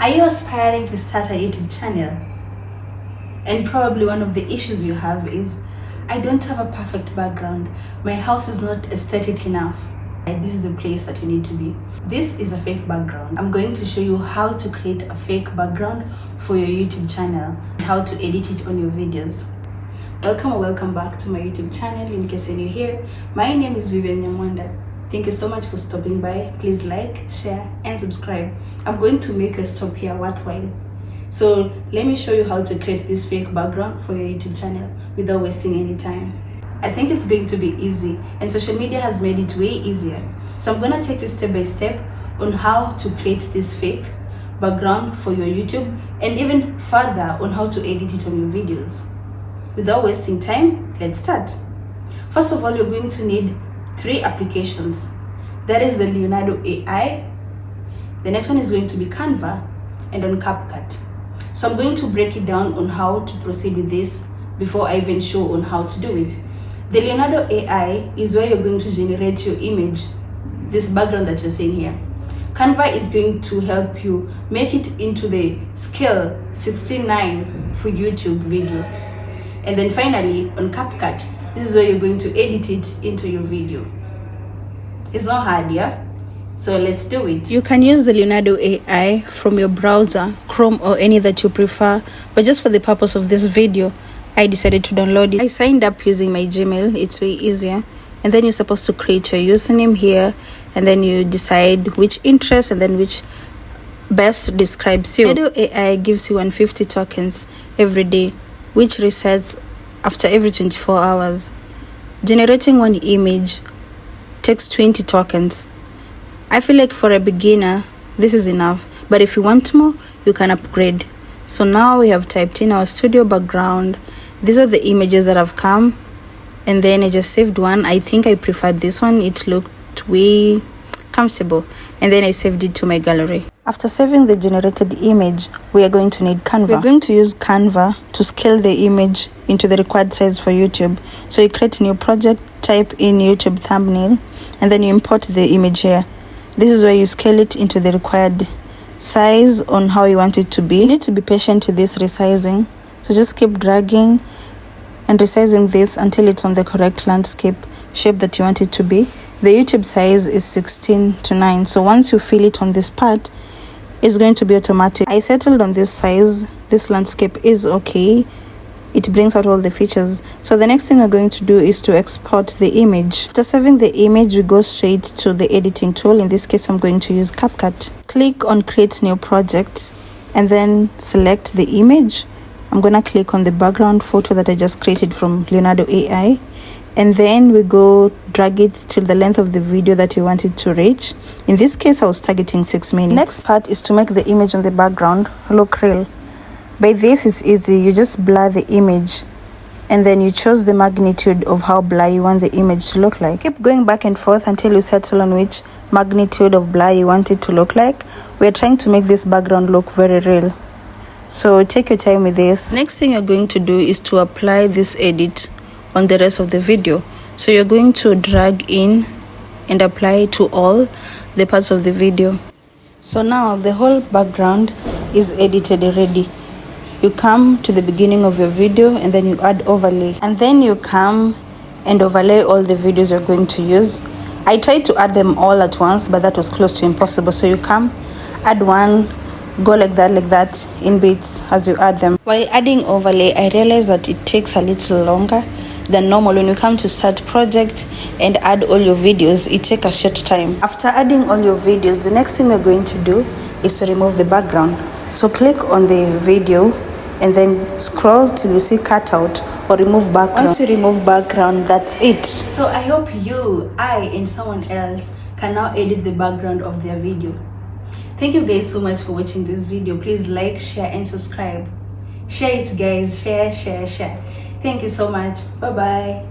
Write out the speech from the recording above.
Are you aspiring to start a YouTube channel? And probably one of the issues you have is, I don't have a perfect background. My house is not aesthetic enough. This is the place that you need to be. This is a fake background. I'm going to show you how to create a fake background for your YouTube channel, how to edit it on your videos. Welcome or welcome back to my YouTube channel. In case you're new here, my name is Vivian Nyamwanda. Thank you so much for stopping by. Please like, share, and subscribe. I'm going to make your stop here worthwhile. So let me show you how to create this fake background for your YouTube channel without wasting any time. I think it's going to be easy, and social media has made it way easier. So I'm gonna take you step by step on how to create this fake background for your YouTube, and even further on how to edit it on your videos. Without wasting time, let's start. First of all, you're going to need 3 applications. That is the Leonardo.AI. The next one is going to be Canva, and on Capcut. So I'm going to break it down on how to proceed with this before I even show on how to do it. The Leonardo.AI is where you're going to generate your image, this background that you're seeing here. Canva is going to help you make it into the scale 16:9 for YouTube video. And then finally, on Capcut, this is where you're going to edit it into your video. It's not hard, yeah? So let's do it. You can use the Leonardo.AI from your browser, Chrome or any that you prefer, but just for the purpose of this video, I decided to download it. I signed up using my Gmail. It's way easier. And then you're supposed to create your username here, and then you decide which interest and then which best describes you. Leonardo.AI gives you 150 tokens every day, which resets after every 24 hours. Generating one image takes 20 tokens. I feel like for a beginner, this is enough, but if you want more, you can upgrade. So now we have typed in our studio background. These are the images that have come, and then I just saved one. I think I preferred this one. It looked way comfortable, and then I saved it to my gallery. After saving the generated image, we are going to need Canva. We're going to use Canva to scale the image into the required size for YouTube. So you create a new project, type in YouTube thumbnail, and then you import the image here. This is where you scale it into the required size on how you want it to be. You need to be patient with this resizing. So just keep dragging and resizing this until it's on the correct landscape shape that you want it to be. The YouTube size is 16:9. So once you fill it on this part, it's going to be automatic. I settled on this size. This landscape is okay. It brings out all the features. So the next thing we're going to do is to export the image. After saving the image, we go straight to the editing tool. In this case, I'm going to use Capcut. Click on create new project and then select the image. I'm gonna click on the background photo that I just created from Leonardo.AI, and then we go drag it till the length of the video that you want it to reach. In this case, I was targeting 6 minutes. Next part is to make the image on the background look real. By this is easy. You just blur the image, and then you choose the magnitude of how blur you want the image to look like. Keep going back and forth until you settle on which magnitude of blur you want it to look like. We're trying to make this background look very real, so take your time with this. Next thing you're going to do is to apply this edit on the rest of the video. So you're going to drag in and apply to all the parts of the video. So now the whole background is edited already. You come to the beginning of your video and then you add overlay, and then you come and overlay all the videos you're going to use. I tried to add them all at once, but that was close to impossible. So you come, add one, go like that in bits as you add them. While adding overlay, I realized that it takes a little longer than normal. When you come to start project and add all your videos, it takes a short time. After adding all your videos, the next thing we're going to do is to remove the background. So click on the video and then scroll till you see cutout or remove background. Once you remove background, that's it. So I hope I and someone else can now edit the background of their video. Thank you guys so much for watching this video. Please like, share, and subscribe. Share it, guys. Share. Thank you so much. Bye bye.